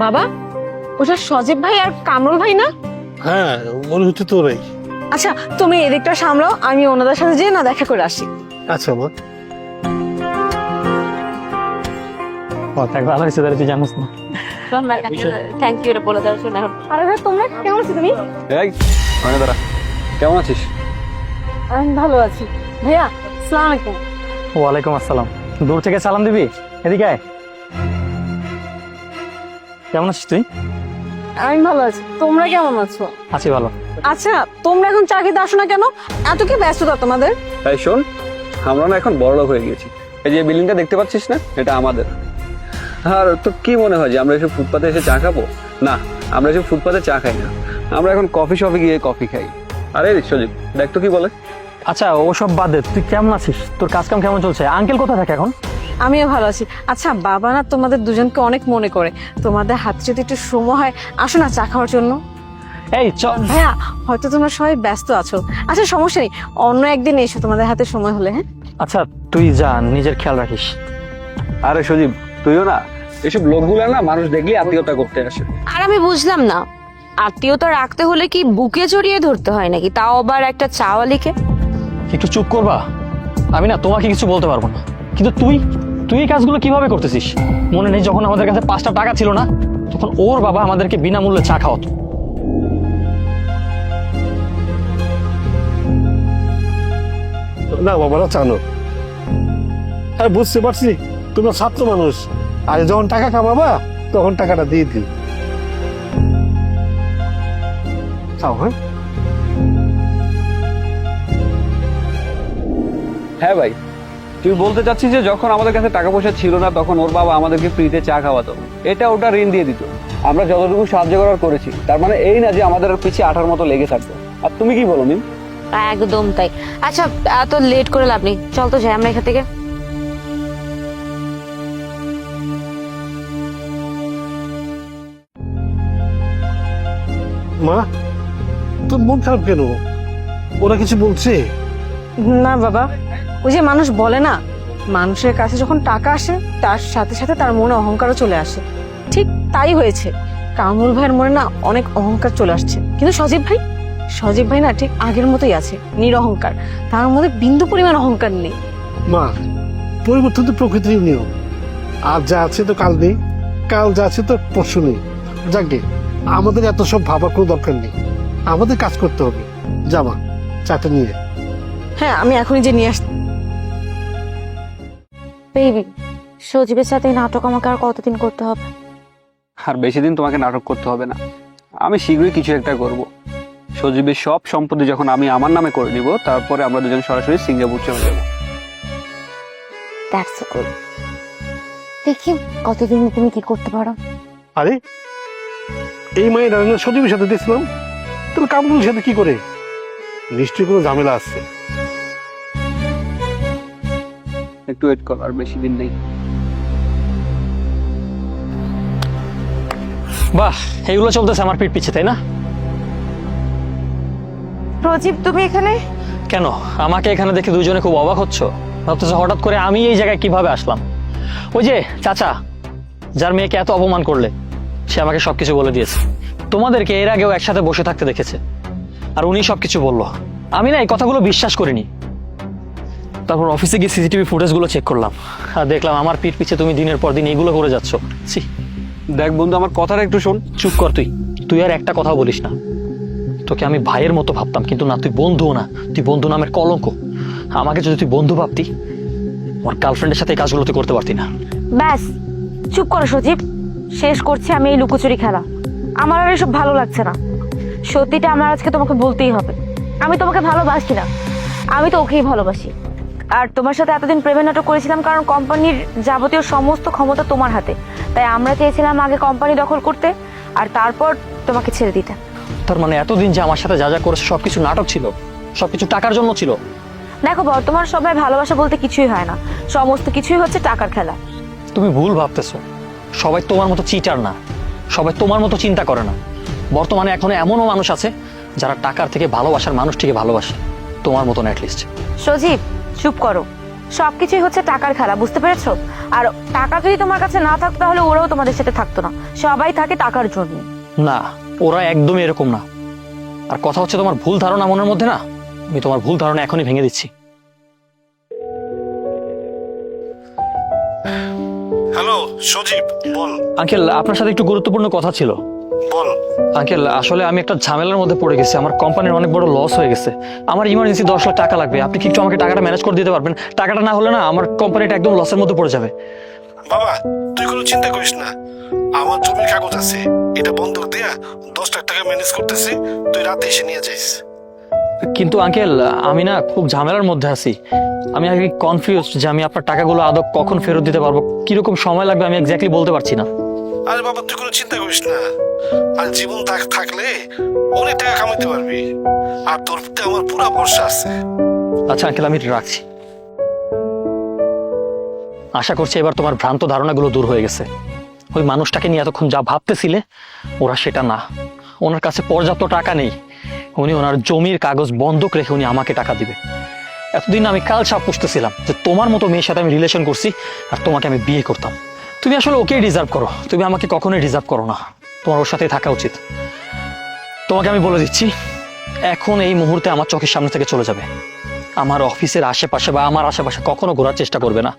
বাবা, ওটা সজীব ভাই আর কামরুল ভাই না? হ্যাঁ, মনে হচ্ছে তোরাই। আচ্ছা, তুমি এদিকটা সামলাও, আমি ওনাদের সাথে যেয়ে না দেখা করে আসি। আচ্ছা মা। ভালো হয়েছে, তুই জানিস না। থ্যাংক ইউ রে বলে দেওয়ার জন্য। আরে ভাই, তোমরা কেমন আছো? তুমি? দাঁড়া, কেমন আছিস? আমি ভালো আছি। ভাইয়া, আসসালামু আলাইকুম। ওয়ালাইকুম আসসালাম। দূর থেকে সালাম দিবি, এদিকে আয়। কেমন আছিস তুই? আমি ভালো আছি, তোমরা কেমন আছো? আছি ভালো। আচ্ছা, তোমরা এখন চা খেতে আসো না কেন? এত কি ব্যস্ততা তোমাদের? তাই শোন, আমরা না এখন বড়লোক হয়ে গেছি। এই যে বিল্ডিংটা দেখতে পাচ্ছিস না, এটা আমাদের। আর তো কি মনে হয় যে আমরা এসব ফুটপাতে এসে চা খাবো? না, আমরা এসব ফুটপাতে চা খাই না, আমরা এখন কফি শপে গিয়ে কফি খাই। আরে সজীব, দেখ তো কি বলে। আচ্ছা, ওসব বাদ দে, তুই কেমন আছিস? তোর কাজ কাম কেমন চলছে? আঙ্কেল কোথায় থাকে এখন? আমিও ভালো আছি। আচ্ছা, বাবা না তোমাদের দুজনকে অনেক মনে করে। তোমাদের হাতে যদি একটু সময় হয়, আসো না চা খাওয়ার জন্য। এই চল। ভাইয়া, হয়তো তোমরা সবাই ব্যস্ত আছো। আচ্ছা, সমস্যা নেই, অন্য একদিন এসো তোমাদের হাতে সময় হলে। হ্যাঁ, আচ্ছা তুই যা, নিজের খেয়াল রাখিস। আরে সজীব, তুইও না, এসব লোকগুলা না মানুষ দেখলে আত্মীয়তা করতে আসে। আর আমি বুঝলাম না, আত্মীয়তা রাখতে হলে কি বুকে জড়িয়ে ধরতে হয় নাকি, তাও আবার একটা চাওয়ালিকে? একটু চুপ করবা? আমি না তোমাকে কিছু বলতে পারবো না, কিন্তু তুই তুই এই কাজগুলো কিভাবে করতেছিস? মনে নেই যখন আমাদের কাছে 5টা টাকা ছিল না, তখন ওর বাবা আমাদেরকে বিনামূল্যে চা খাওয়াতো। না বাবারা, জানো, হ্যাঁ বুঝতে পারছি তোমরা ছাত্র মানুষ, আর যখন টাকা কামাবা তখন টাকাটা দিয়ে দিই। চাও? হ্যাঁ হ্যাঁ ভাই, তুই বলতে চাচ্ছিস যে যখন আমাদের কাছে টাকা পয়সা ছিল না তখন ওর বাবা আমাদেরকে ফ্রিতে চা খাওয়াতো, এটা ওটা ঋণ দিয়ে দিত, আমরা যতটুকু সাহায্য করার করেছি। তার মানে এই না যে আমাদের পিছিয়ে আঠার মতো লেগে থাকতো। আর তুমি কি বলো মিম? একদম তাই। আচ্ছা, এত লেট করে লাভ নেই, চল তো যাই আমরা এখান থেকে। মা, তোর মন খারাপ কেন? ওরা কিছু বলছে? না বাবা, ওই যে মানুষ বলে না, মানুষের কাছে যখন টাকা আসে তার সাথে সাথে তার মনে অহংকারও চলে আসে। ঠিক তাই হয়েছে। কামরুল ভাইয়ের মনে না অনেক অহংকার চলে আসছে, কিন্তু সজীব ভাই না ঠিক আগের মতোই আছে, নিরহংকার। তার মধ্যে বিন্দু পরিমাণ অহংকার নেই। মা, পরিবর্তন তো প্রকৃতির নিয়ম। আজ যা আছে তো কাল নেই, কাল যা আছে তো পরশু নেই। যাকে আমাদের এত সব ভাবার কোনো দরকার নেই, আমাদের কাজ করতে হবে। জামা, চাটা নিয়ে। হ্যাঁ, আমি এখনই যে নিয়ে আসছি। বেবি, সজীবের সাথে এই নাটক আমাকে আর কতদিন করতে হবে? আর বেশি দিন তোমাকে নাটক করতে হবে না, আমি শীঘ্রই কিছু একটা করব। সজীবের সব সম্পত্তি যখন আমি আমার নামে করে নিব, তারপরে আমরা দুজন সরাসরি সিঙ্গাপুর চলে যাবো। That's good. দেখি কতদিন তুমি কি করতে পারো। আরে এই মায়ের রান্না সজীবের সাথে দেখছিলাম, তবে কামরুলের সাথে কি করে? নিশ্চয়ই কোনো ঝামেলা আছে। একটু ওয়েট কর, আর বেশি দিন নেই। বাহ, এইগুলো চলতেছে আমার পিঠ পিছে, তাই না? প্রদীপ, তুমি এখানে? কেন, আমাকে এখানে দেখে দুজনে খুব অবাক হচ্ছ? ভাবতেছো হঠাৎ করে আমি এই জায়গায় কিভাবে আসলাম? ওই যে চাচা, যার মেয়েকে এত অপমান করলে, সে আমাকে সবকিছু বলে দিয়েছে। তোমাদেরকে এর আগেও একসাথে বসে থাকতে দেখেছে, আর উনি সবকিছু বললো। আমি না এই কথাগুলো বিশ্বাস করিনি। তারপর অফিসে গিয়ে সিসিটিভি ফুটেজগুলো চেক করলাম, আর দেখলাম আমার পিঠ পিছে তুমি দিনের পর দিন এইগুলো করে যাচ্ছ। ছি। দেখ বন্ধু, আমার কথাটা একটু শোন। চুপ কর তুই, তুই আর একটা কথাও বলিস না। তোকে আমি ভাইয়ের মতো ভাবতাম, কিন্তু না, তুই বন্ধুও না, তুই বন্ধু নামের কলঙ্ক। আমাকে যদি তুই বন্ধু ভাবতি, আমার গার্লফ্রেন্ডের সাথে এই কাজগুলো তুই করতে পারতি না। ব্যাস, চুপ করো সজীব, শেষ করছি আমি এই লুকোচুরি খেলা। আমার আর এসব ভালো লাগছে না। সত্যিটা আমার আজকে তোমাকে বলতেই হবে, আমি তোমাকে ভালোবাসি না, আমি তো ওকেই ভালোবাসি। আর তোমার সাথে এতদিন প্রেমের নাটক করেছিলাম কারণ কোম্পানির যাবতীয় সমস্ত ক্ষমতা তোমার হাতে, তাই আমরা চেয়েছিলাম আগে কোম্পানি দখল করতে আর তারপর তোমাকে ছেড়ে দিতে। তার মানে এতদিন যে আমার সাথে যা যা করেছে সবকিছু নাটক ছিল, সবকিছু টাকার জন্য ছিল? দেখো, বর্তমান সময়ে ভালোবাসা বলতে কিছুই হয় না, সমস্ত কিছুই হচ্ছে টাকার খেলা। তুমি ভুল ভাবতেছো, সবাই তোমার মতো চিটার না, সবাই তোমার মতো চিন্তা করে না। বর্তমানে এখনো এমনও মানুষ আছে যারা টাকার থেকে ভালোবাসার মানুষটিকে ভালোবাসে, তোমার মতন অ্যাটলিস্ট। সজীব, চুপ করো। সবকিছুই হচ্ছে টাকার খেলা, বুঝতে পেরেছো? আর টাকা যদি তোমার কাছে না থাকতো তাহলে ওরাও তোমাদের সাথে থাকতো না। সবাই থাকে টাকার জন্য। না, ওরা একদমই এরকম না। আর কথা হচ্ছে তোমার ভুল ধারণা মনের মধ্যে না, আমি তোমার ভুল ধারণা এখনই ভেঙে দিচ্ছি। হ্যালো সজীব, বল। আঙ্কেল, আপনার সাথে একটু গুরুত্বপূর্ণ কথা ছিল। বল। আঙ্কেল, আসলে আমি একটা ঝামেলার মধ্যে পড়ে গেছি। আমার কোম্পানির অনেক বড় লস হয়ে গেছে। আমার ইমার্জেন্সি 10 লাখ টাকা লাগবে। আপনি কি একটু আমাকে টাকাটা ম্যানেজ করে দিতে পারবেন? টাকাটা না হলে না আমার কোম্পানিটা একদম লসের মধ্যে পড়ে যাবে। বাবা, তুই কোনো চিন্তা করিস না, আমার জমির কাগজ আছে, এটা বন্ধক দেয়া 10 লাখ টাকা ম্যানেজ করতেছি, তুই রাতে এসে নিয়ে যাইস। কিন্তু আঙ্কেল, আমি না খুব ঝামেলার মধ্যে আছি। আমি আগে কনফিউজ যে আমি আপনার টাকাগুলো আদৌ কখন ফেরত দিতে পারবো, কিরকম সময় লাগবে আমি এক্স্যাক্টলি বলতে পারছি না। আরে বাবা, তুই কোনো চিন্তা করিস না, আর জীবন থাকলে অনেক টাকা কামাইতে পারবি, আর তোর প্রতি আমার পুরো ভরসা আছে। আচ্ছা আঙ্কেল, আমি রাখছি। আশা করছি এবার তোমার ভ্রান্ত ধারণাগুলো দূর হয়ে গেছে। ওই মানুষটাকে নিয়ে এতক্ষণ যা ভাবতেছিলে ওরা সেটা না। ওনার কাছে পর্যাপ্ত টাকা নেই, উনি ওনার জমির কাগজ বন্ধক রেখে উনি আমাকে টাকা দিবে। এতদিন আমি কাল সাপ পুষতেছিলাম যে তোমার মতো মেয়ের সাথে আমি রিলেশন করছি আর তোমাকে আমি বিয়ে করতাম। তুমি আসলে ওকে ডিজার্ভ করো, তুমি আমাকে কখনোই ডিজার্ভ করো না। তোমার ওর সাথে থাকা উচিত। তোমাকে আমি বলে দিচ্ছি, এখন এই মুহূর্তে আমার চোখের সামনে থেকে চলে যাবে। আমার অফিসের আশেপাশে বা আমার আশেপাশে কখনো ঘোরার চেষ্টা করবে না।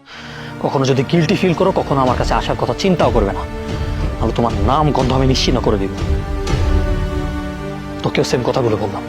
কখনো যদি গিল্টি ফিল করো, কখনো আমার কাছে আসার কথা চিন্তাও করবে না। তাহলে তোমার নাম গন্ধ আমি নিশ্চিহ্ন করে দিব। তোকেও সেম কথাগুলো বললাম।